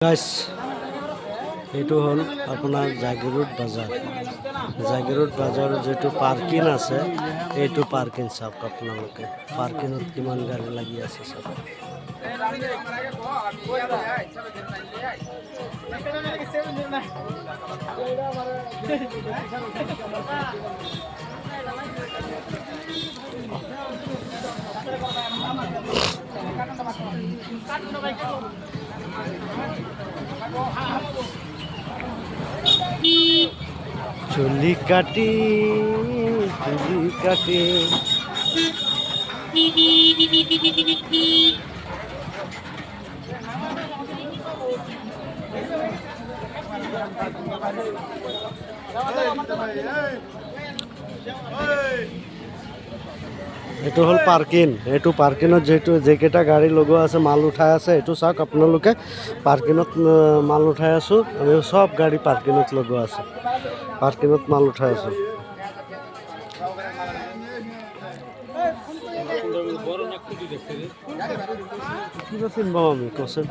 Guys এইটো হ'ল আপোনাৰ জাগিৰোড বাজাৰ। জাগিৰোড বাজাৰৰ যিটো পাৰ্কিং আছে এইটো পাৰ্কিং চাওক আপোনালোকে। পাৰ্কিঙত কিমান গাড়ী লাগি আছে চাওক। চুলি কাটি এইটো হ'ল পাৰ্কিং। এইটো পাৰ্কিঙত যেইকেইটা গাড়ী লগোৱা আছে, মাল উঠাই আছে, এইটো চাওক আপোনালোকে। পাৰ্কিঙত মাল উঠাই আছোঁ আমি, সব গাড়ী পাৰ্কিঙত লগোৱা আছে। পাৰ্কিঙত মাল উঠাই আছোঁ। কিবা কিনবাম আমি কচোন।